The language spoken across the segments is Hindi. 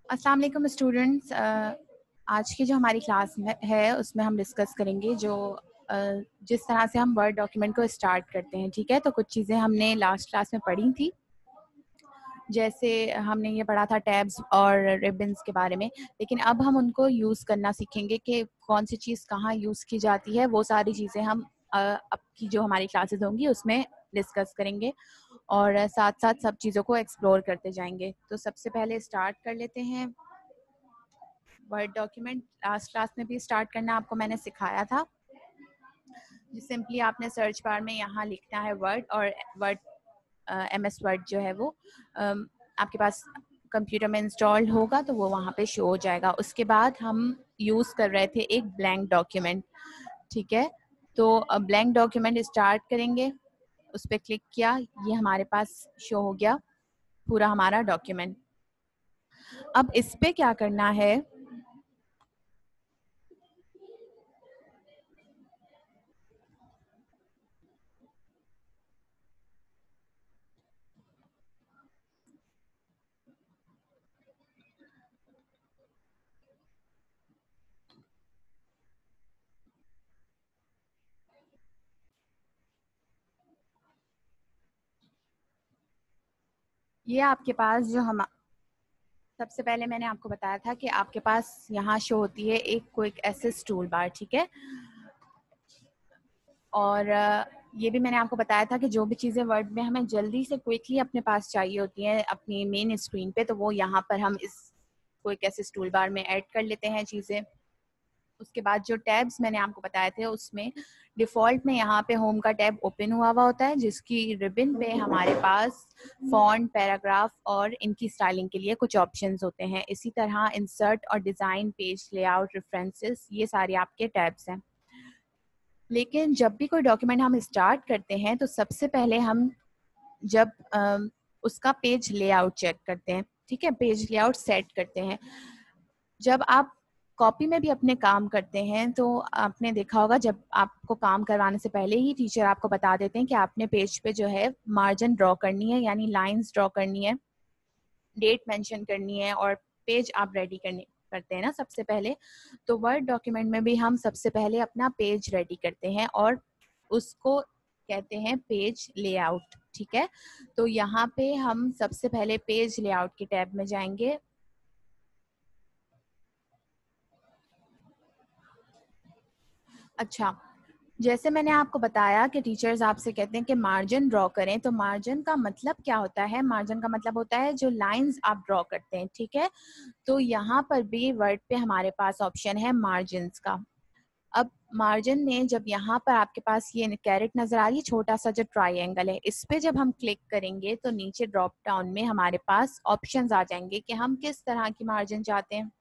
अस्सलाम वालेकुम स्टूडेंट्स। आज की जो हमारी क्लास है उसमें हम डिस्कस करेंगे जिस तरह से हम वर्ड डॉक्यूमेंट को स्टार्ट करते हैं। ठीक है, तो कुछ चीज़ें हमने लास्ट क्लास में पढ़ी थी, जैसे हमने ये पढ़ा था टैब्स और रिबन्स के बारे में, लेकिन अब हम उनको यूज़ करना सीखेंगे कि कौन सी चीज़ कहाँ यूज़ की जाती है। वो सारी चीज़ें हम अब की जो हमारी क्लासेस होंगी उसमें डिस्कस करेंगे और साथ साथ सब चीज़ों को एक्सप्लोर करते जाएंगे। तो सबसे पहले स्टार्ट कर लेते हैं वर्ड डॉक्यूमेंट। लास्ट क्लास में भी स्टार्ट करना आपको मैंने सिखाया था। सिंपली आपने सर्च बार में यहाँ लिखना है वर्ड, और वर्ड MS वर्ड जो है वो आपके पास कंप्यूटर में इंस्टॉल्ड होगा तो वो वहाँ पे शो हो जाएगा। उसके बाद हम यूज़ कर रहे थे एक ब्लैंक डॉक्यूमेंट। ठीक है, तो ब्लैंक डॉक्यूमेंट स्टार्ट करेंगे, उस पर क्लिक किया, ये हमारे पास शो हो गया पूरा हमारा डॉक्यूमेंट। अब इस पे क्या करना है, ये आपके पास जो हम सबसे पहले मैंने आपको बताया था कि आपके पास यहाँ शो होती है एक क्विक एक्सेस टूल बार। ठीक है, और ये भी मैंने आपको बताया था कि जो भी चीज़ें वर्ड में हमें जल्दी से क्विकली अपने पास चाहिए होती हैं अपनी मेन स्क्रीन पे, तो वो यहाँ पर हम इस क्विक एक्सेस टूल बार में ऐड कर लेते हैं चीज़ें। उसके बाद जो टैब्स मैंने आपको बताए थे उसमें डिफ़ॉल्ट में यहाँ पे होम का टैब ओपन हुआ वहोता है, जिसकी रिबन पे हमारे पास फॉन्ट, पैराग्राफ और इनकी स्टाइलिंग के लिए कुछ ऑप्शंस होते हैं। इसी तरह इंसर्ट और डिज़ाइन, पेज लेआउट, रेफरेंसेस, ये सारे आपके टैब्स हैं। लेकिन जब भी कोई डॉक्यूमेंट हम स्टार्ट करते हैं तो सबसे पहले हम जब उसका पेज लेआउट चेक करते हैं। ठीक है, पेज लेआउट सेट करते हैं। जब आप कॉपी में भी अपने काम करते हैं तो आपने देखा होगा, जब आपको काम करवाने से पहले ही टीचर आपको बता देते हैं कि आपने पेज पे जो है मार्जिन ड्रॉ करनी है, यानी लाइंस ड्रॉ करनी है, डेट मेंशन करनी है और पेज आप रेडी करते हैं ना सबसे पहले। तो वर्ड डॉक्यूमेंट में भी हम सबसे पहले अपना पेज रेडी करते हैं और उसको कहते हैं पेज लेआउट। ठीक है, तो यहाँ पे हम सबसे पहले पेज लेआउट के टैब में जाएंगे। अच्छा, जैसे मैंने आपको बताया कि टीचर्स आपसे कहते हैं कि मार्जिन ड्रॉ करें, तो मार्जिन का मतलब क्या होता है? मार्जिन का मतलब होता है जो लाइंस आप ड्रॉ करते हैं। ठीक है, तो यहाँ पर भी वर्ड पे हमारे पास ऑप्शन है मार्जिन्स का। अब मार्जिन में जब यहाँ पर आपके पास ये कैरेट नजर आ रही है, छोटा सा जो ट्राइंगल है, इस पे जब हम क्लिक करेंगे तो नीचे ड्रॉप डाउन में हमारे पास ऑप्शंस आ जाएंगे कि हम किस तरह की मार्जिन चाहते हैं।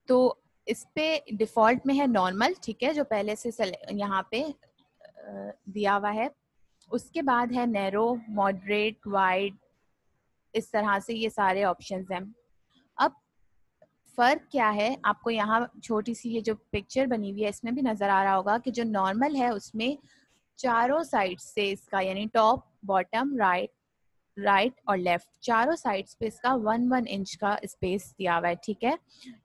तो इस पे डिफॉल्ट में है नॉर्मल। ठीक है, जो पहले से यहाँ पे दिया हुआ है। उसके बाद है नैरो, मॉडरेट, वाइड, इस तरह से ये सारे ऑप्शंस हैं। अब फर्क क्या है, आपको यहाँ छोटी सी ये जो पिक्चर बनी हुई है इसमें भी नजर आ रहा होगा कि जो नॉर्मल है उसमें चारों साइड से इसका, यानी टॉप, बॉटम, राइट और लेफ्ट, चारों साइड्स पे इसका 1-1 इंच का स्पेस दिया हुआ है। ठीक है,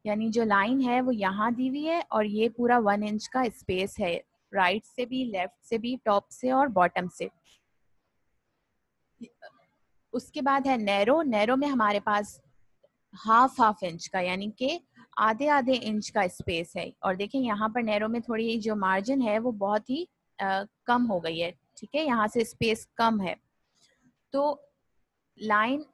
यानी जो लाइन है वो यहाँ दी हुई है और ये पूरा 1 इंच का स्पेस है, राइट से भी, लेफ्ट से भी, टॉप से और बॉटम से। उसके बाद है नैरो। नैरो में हमारे पास हाफ इंच का, यानी कि आधे आधे इंच का स्पेस है। और देखिए यहाँ पर नैरो में थोड़ी जो मार्जिन है वो बहुत ही कम हो गई है। ठीक है, यहाँ से स्पेस कम है। तो लाइन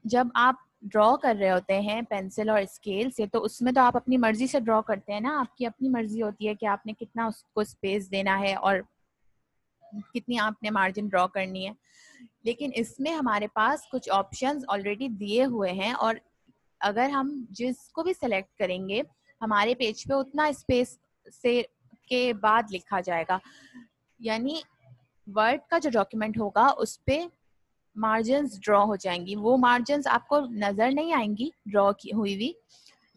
जब आप ड्रॉ कर रहे होते हैं पेंसिल और स्केल से, तो उसमें तो आप अपनी मर्जी से ड्रॉ करते हैं ना, आपकी अपनी मर्जी होती है कि आपने कितना उसको स्पेस देना है और कितनी आपने मार्जिन ड्रॉ करनी है। लेकिन इसमें हमारे पास कुछ ऑप्शंस ऑलरेडी दिए हुए हैं और अगर हम जिसको भी सिलेक्ट करेंगे हमारे पेज पे उतना स्पेस से के बाद लिखा जाएगा। यानी वर्ड का जो डॉक्यूमेंट होगा उस पे मार्जिन्स ड्रॉ हो जाएंगी। वो मार्जिन्स आपको नजर नहीं आएंगी ड्रॉ की हुई हुई,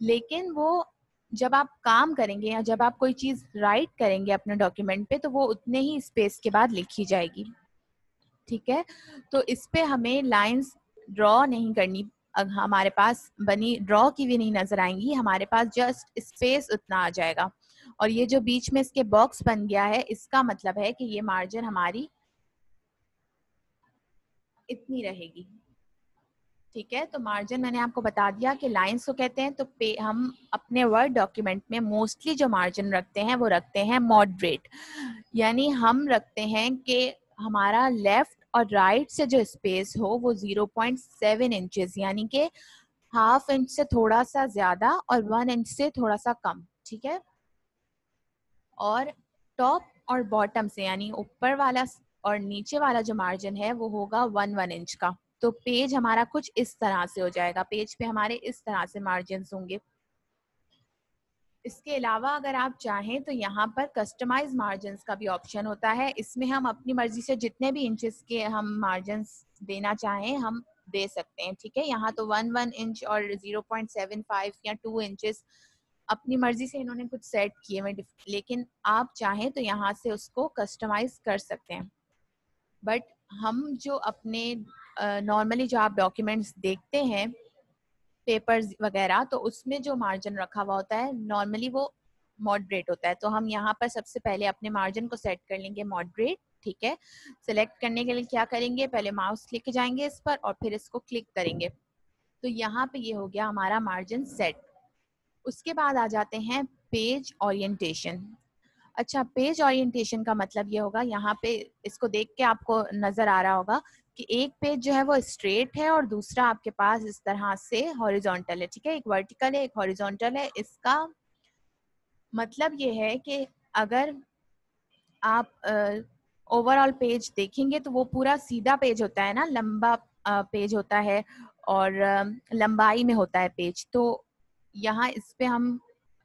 लेकिन वो जब आप काम करेंगे या जब आप कोई चीज़ राइट करेंगे अपने डॉक्यूमेंट पे, तो वो उतने ही स्पेस के बाद लिखी जाएगी, ठीक है। तो इस पे हमें लाइंस ड्रॉ नहीं करनी, हमारे पास बनी ड्रॉ की भी नहीं नजर आएंगी, हमारे पास जस्ट स्पेस उतना आ जाएगा। और ये जो बीच में इसके बॉक्स बन गया है, इसका मतलब है कि ये मार्जिन हमारी इतनी रहेगी, ठीक है। तो मार्जिन मैंने आपको बता दिया कि लाइंस को कहते हैं। तो हम अपने वर्ड डॉक्यूमेंट में मोस्टली जो मार्जिन रखते हैं वो रखते हैं मॉडरेट, यानी हम रखते हैं कि हमारा लेफ्ट और राइट से जो स्पेस हो वो 0.7 इंचेस, यानी कि हाफ इंच से थोड़ा सा ज्यादा और 1 इंच से थोड़ा सा कम, ठीक है। और टॉप और बॉटम से, यानी ऊपर वाला और नीचे वाला जो मार्जिन है वो होगा 1 इंच का। तो पेज हमारा कुछ इस तरह से हो जाएगा, पेज पे हमारे इस तरह से मार्जिन होंगे। इसके अलावा अगर आप चाहें तो यहाँ पर कस्टमाइज मार्जिन का भी ऑप्शन होता है। इसमें हम अपनी मर्जी से जितने भी इंचेस के हम मार्जिन देना चाहें हम दे सकते हैं, ठीक है। यहाँ तो 1 इंच और 0.75 या 2 इंचेस अपनी मर्जी से इन्होंने कुछ सेट किए हुए, लेकिन आप चाहें तो यहाँ से उसको कस्टमाइज कर सकते हैं। बट हम जो अपने नॉर्मली जो आप डॉक्यूमेंट्स देखते हैं पेपर्स वगैरह, तो उसमें जो मार्जिन रखा हुआ होता है नॉर्मली वो मॉडरेट होता है। तो हम यहाँ पर सबसे पहले अपने मार्जिन को सेट कर लेंगे मॉडरेट, ठीक है। सिलेक्ट करने के लिए क्या करेंगे, पहले माउस लेके जाएंगे इस पर और फिर इसको क्लिक करेंगे। तो यहाँ पे ये हो गया हमारा मार्जिन सेट। उसके बाद आ जाते हैं पेज ओरिएंटेशन। अच्छा, पेज ओरिएंटेशन का मतलब ये होगा, यहाँ पे इसको देख के आपको नजर आ रहा होगा कि एक पेज जो है वो स्ट्रेट है और दूसरा आपके पास इस तरह से हॉरिजॉन्टल है, ठीक है। एक वर्टिकल है, एक हॉरिजॉन्टल है। इसका मतलब ये है कि अगर आप ओवरऑल पेज देखेंगे तो वो पूरा सीधा पेज होता है ना, लंबा पेज होता है और लंबाई में होता है पेज। तो यहाँ इस पे हम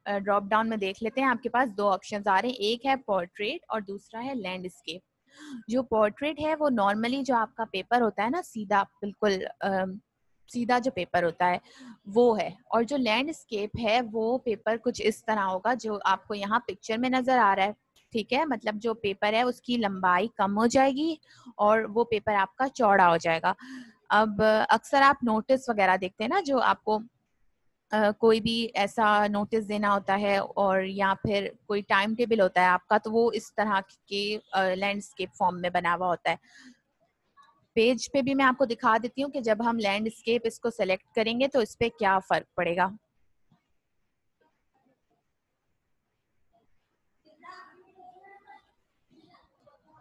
ड्रॉप डाउन में देख लेते हैं, आपके पास दो ऑप्शंस आ रहे हैं, एक है पोर्ट्रेट और दूसरा है लैंडस्केप। जो पोर्ट्रेट है वो नॉर्मली जो आपका पेपर होता है ना, सीधा बिल्कुल सीधा जो पेपर होता है वो है। और जो लैंडस्केप है वो पेपर कुछ इस तरह होगा जो आपको यहाँ पिक्चर में नजर आ रहा है, ठीक है। मतलब जो पेपर है उसकी लंबाई कम हो जाएगी और वो पेपर आपका चौड़ा हो जाएगा। अब अक्सर आप नोटिस वगैरह देखते हैं ना, जो आपको कोई भी ऐसा नोटिस देना होता है और या फिर कोई टाइम टेबल होता है आपका, तो वो इस तरह के लैंडस्केप फॉर्म में बना हुआ होता है। पेज पे भी मैं आपको दिखा देती हूँ कि जब हम लैंडस्केप इसको सेलेक्ट करेंगे तो इस पे क्या फर्क पड़ेगा।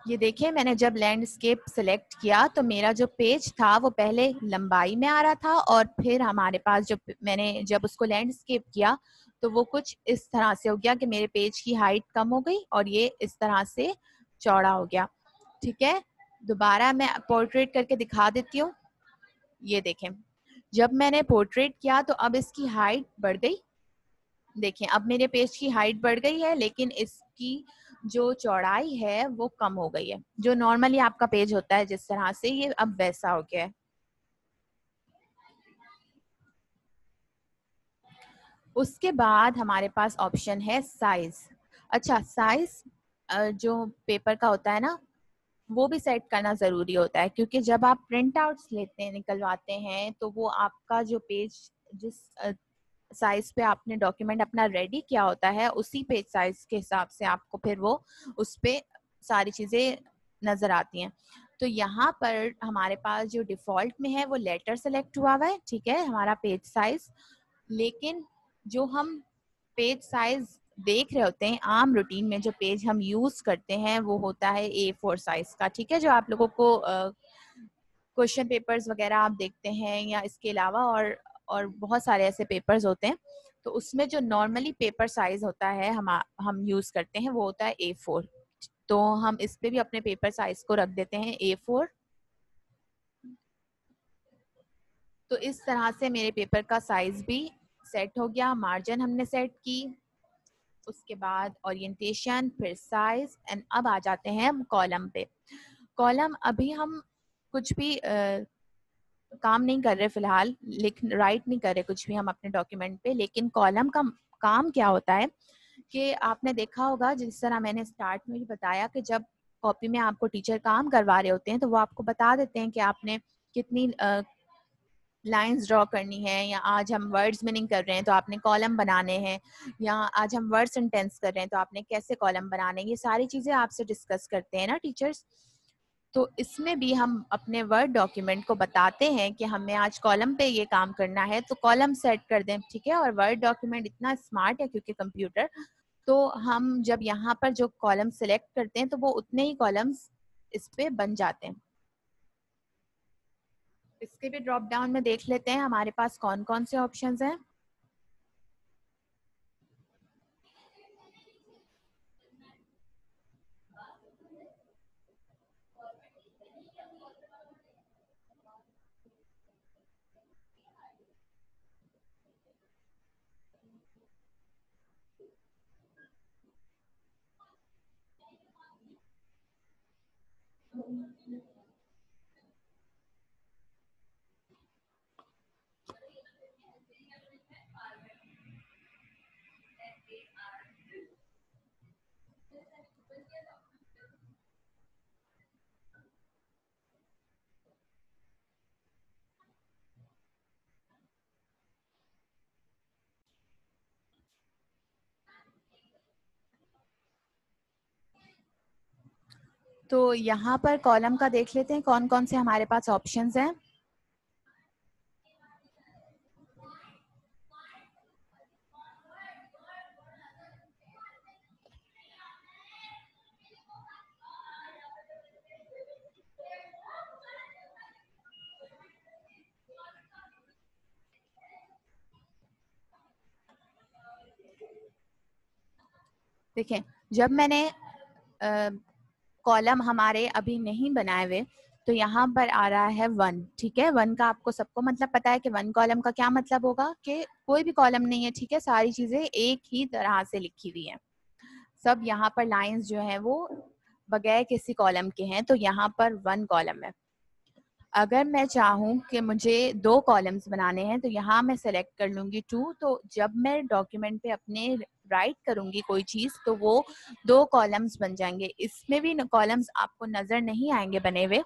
ये देखिए, मैंने जब लैंडस्केप सेलेक्ट किया तो मेरा जो पेज था वो पहले लंबाई में आ रहा था और फिर हमारे पास जो मैंने जब उसको लैंडस्केप किया तो वो कुछ इस तरह से हो गया कि मेरे पेज की हाइट कम हो गई और ये इस तरह से चौड़ा हो गया, ठीक है। दोबारा मैं पोर्ट्रेट करके दिखा देती हूँ। ये देखें, जब मैंने पोर्ट्रेट किया तो अब इसकी हाइट बढ़ गई। देखिए अब मेरे पेज की हाइट बढ़ गई है, लेकिन इसकी जो चौड़ाई है वो कम हो गई है। जो नॉर्मली आपका पेज होता है जिस तरह से, ये अब वैसा हो गया है। उसके बाद हमारे पास ऑप्शन है साइज। अच्छा, साइज जो पेपर का होता है ना वो भी सेट करना जरूरी होता है, क्योंकि जब आप प्रिंट आउट्स लेते हैं, निकलवाते हैं, तो वो आपका जो पेज जिस साइज पे आपने डॉक्यूमेंट अपना रेडी किया होता है उसी पेज साइज के हिसाब से आपको फिर वो उस पे सारी चीजें नजर आती हैं। तो यहाँ पर हमारे पास जो डिफॉल्ट में है वो लेटर सेलेक्ट हुआ हुआ है, ठीक है, हमारा पेज साइज। लेकिन जो हम पेज साइज देख रहे होते हैं आम रूटीन में, जो पेज हम यूज करते हैं वो होता है A4 साइज का, ठीक है। जो आप लोगों को क्वेश्चन पेपर्स वगैरह आप देखते हैं या इसके अलावा और बहुत सारे ऐसे पेपर्स होते हैं, तो उसमें जो नॉर्मली पेपर साइज होता है हम यूज करते हैं वो होता है A4। तो हम इस पे भी अपने पेपर साइज को रख देते हैं A4। तो इस तरह से मेरे पेपर का साइज भी सेट हो गया, मार्जिन हमने सेट की, उसके बाद ओरिएंटेशन, फिर साइज, एंड अब आ जाते हैं हम कॉलम पे। कॉलम अभी हम कुछ भी काम नहीं कर रहे फिलहाल, लिख राइट नहीं कर रहे कुछ भी हम अपने डॉक्यूमेंट पे, लेकिन कॉलम का काम क्या होता है कि आपने देखा होगा, जिस तरह मैंने स्टार्ट में भी बताया कि जब कॉपी में आपको टीचर काम करवा रहे होते हैं तो वो आपको बता देते हैं कि आपने कितनी लाइंस ड्रॉ करनी है, या आज हम वर्ड्स मीनिंग कर रहे हैं तो आपने कॉलम बनाने हैं, या आज हम वर्ड सेंटेंस कर रहे हैं तो आपने कैसे कॉलम बनाने हैं। ये सारी चीज़ें आपसे डिस्कस करते हैं ना टीचर्स। तो इसमें भी हम अपने वर्ड डॉक्यूमेंट को बताते हैं कि हमें आज कॉलम पे ये काम करना है तो कॉलम सेट कर दें, ठीक है। और वर्ड डॉक्यूमेंट इतना स्मार्ट है क्योंकि कंप्यूटर, तो हम जब यहाँ पर जो कॉलम सेलेक्ट करते हैं तो वो उतने ही कॉलम्स इस पे बन जाते हैं। इसके भी ड्रॉप डाउन में देख लेते हैं हमारे पास कौन कौन से ऑप्शंस हैं। तो यहाँ पर कॉलम का देख लेते हैं कौन कौन से हमारे पास ऑप्शंस हैं। देखें, जब मैंने कॉलम हमारे अभी नहीं बनाए हुए तो यहाँ पर आ रहा है 1, ठीक है। 1 का आपको सबको मतलब पता है कि 1 कॉलम का क्या मतलब होगा कि कोई भी कॉलम नहीं है, ठीक है, सारी चीजें एक ही तरह से लिखी हुई हैं। सब यहाँ पर लाइंस जो हैं वो बगैर किसी कॉलम के हैं, तो यहाँ पर 1 कॉलम है। अगर मैं चाहूँ कि मुझे 2 कॉलम्स बनाने हैं तो यहाँ मैं सेलेक्ट कर लूँगी 2। तो जब मैं डॉक्यूमेंट पे अपने राइट करूँगी कोई चीज़ तो वो 2 कॉलम्स बन जाएंगे। इसमें भी कॉलम्स आपको नज़र नहीं आएंगे बने हुए,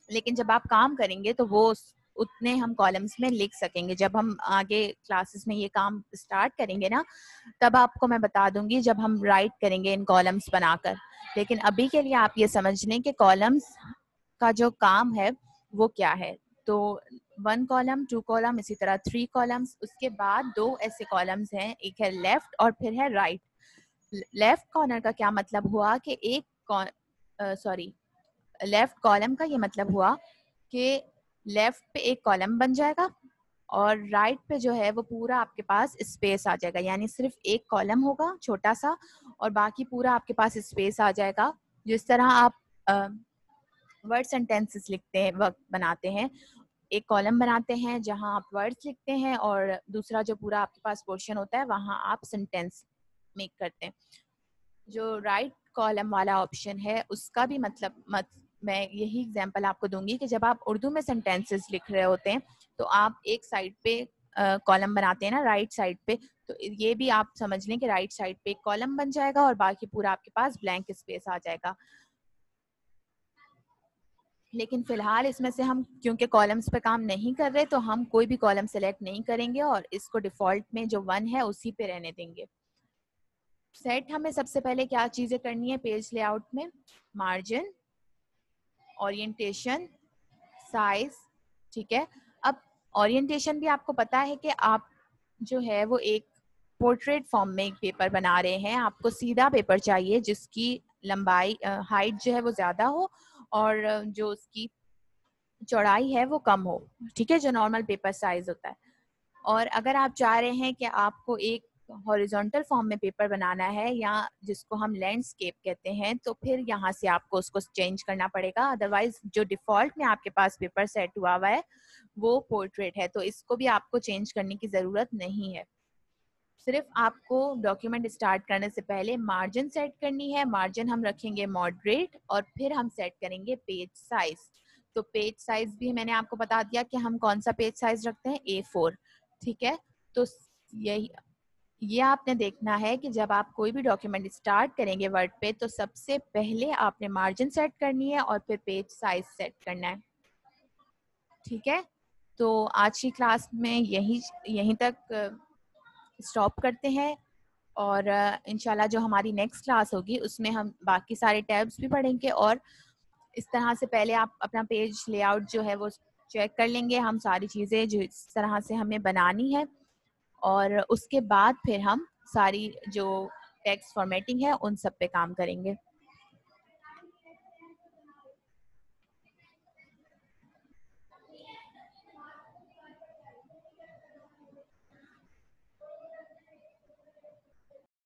लेकिन जब आप काम करेंगे तो वो उतने हम कॉलम्स में लिख सकेंगे। जब हम आगे क्लासेस में ये काम स्टार्ट करेंगे ना, तब आपको मैं बता दूंगी जब हम राइट करेंगे इन कॉलम्स बनाकर। लेकिन अभी के लिए आप ये समझ लें कि कॉलम्स का जो काम है वो क्या है। तो 1 कॉलम, 2 कॉलम, इसी तरह 3 कॉलम्स, उसके बाद 2 ऐसे कॉलम्स हैं, एक है लेफ्ट और फिर है राइट। लेफ्ट कॉर्नर का क्या मतलब हुआ कि लेफ्ट कॉलम का ये मतलब हुआ कि लेफ्ट पे एक कॉलम बन जाएगा और राइट पे जो है वो पूरा आपके पास स्पेस आ जाएगा, यानी सिर्फ एक कॉलम होगा छोटा सा और बाकी पूरा आपके पास स्पेस आ जाएगा। जिस तरह आप वर्ड सेंटेंसेस लिखते हैं, वक्त बनाते हैं, एक कॉलम बनाते हैं जहां आप वर्ड्स लिखते हैं और दूसरा जो पूरा आपके पास पोर्शन होता है वहां आप सेंटेंस मेक करते हैं। जो राइट कॉलम वाला ऑप्शन है उसका भी मतलब मैं यही एग्जांपल आपको दूंगी कि जब आप उर्दू में सेंटेंसेस लिख रहे होते हैं तो आप एक साइड पे कॉलम बनाते हैं ना राइट साइड पे, तो ये भी आप समझ लें कि राइट साइड पे एक कॉलम बन जाएगा और बाकी पूरा आपके पास ब्लैंक स्पेस आ जाएगा। लेकिन फिलहाल इसमें से हम क्योंकि कॉलम्स पे काम नहीं कर रहे तो हम कोई भी कॉलम सेलेक्ट नहीं करेंगे और इसको डिफॉल्ट में जो 1 है उसी पे रहने देंगे। सेट हमें सबसे पहले क्या चीजें करनी है पेज लेआउट में, मार्जिन, ओरिएंटेशन, साइज, ठीक है। अब ओरिएंटेशन भी आपको पता है कि आप जो है वो एक पोर्ट्रेट फॉर्म में एक पेपर बना रहे हैं, आपको सीधा पेपर चाहिए जिसकी लंबाई हाइट जो है वो ज्यादा हो और जो उसकी चौड़ाई है वो कम हो, ठीक है, जो नॉर्मल पेपर साइज होता है। और अगर आप चाह रहे हैं कि आपको एक हॉरिजॉन्टल फॉर्म में पेपर बनाना है या जिसको हम लैंडस्केप कहते हैं, तो फिर यहाँ से आपको उसको चेंज करना पड़ेगा। अदरवाइज जो डिफॉल्ट में आपके पास पेपर सेट हुआ हुआ है वो पोर्ट्रेट है, तो इसको भी आपको चेंज करने की ज़रूरत नहीं है। सिर्फ आपको डॉक्यूमेंट स्टार्ट करने से पहले मार्जिन सेट करनी है। मार्जिन हम रखेंगे मॉडरेट और फिर हम सेट करेंगे पेज साइज। तो पेज साइज भी मैंने आपको बता दिया कि हम कौन सा पेज साइज रखते हैं, A4, ठीक है। तो यही ये आपने देखना है कि जब आप कोई भी डॉक्यूमेंट स्टार्ट करेंगे वर्ड पे, तो सबसे पहले आपने मार्जिन सेट करनी है और फिर पेज साइज सेट करना है। ठीक है, तो आज की क्लास में यहीं यहीं तक स्टॉप करते हैं, और इंशाल्लाह जो हमारी नेक्स्ट क्लास होगी उसमें हम बाकी सारे टैब्स भी पढ़ेंगे, और इस तरह से पहले आप अपना पेज लेआउट जो है वो चेक कर लेंगे, हम सारी चीज़ें जो इस तरह से हमें बनानी है, और उसके बाद फिर हम सारी जो टेक्स्ट फॉर्मेटिंग है उन सब पे काम करेंगे।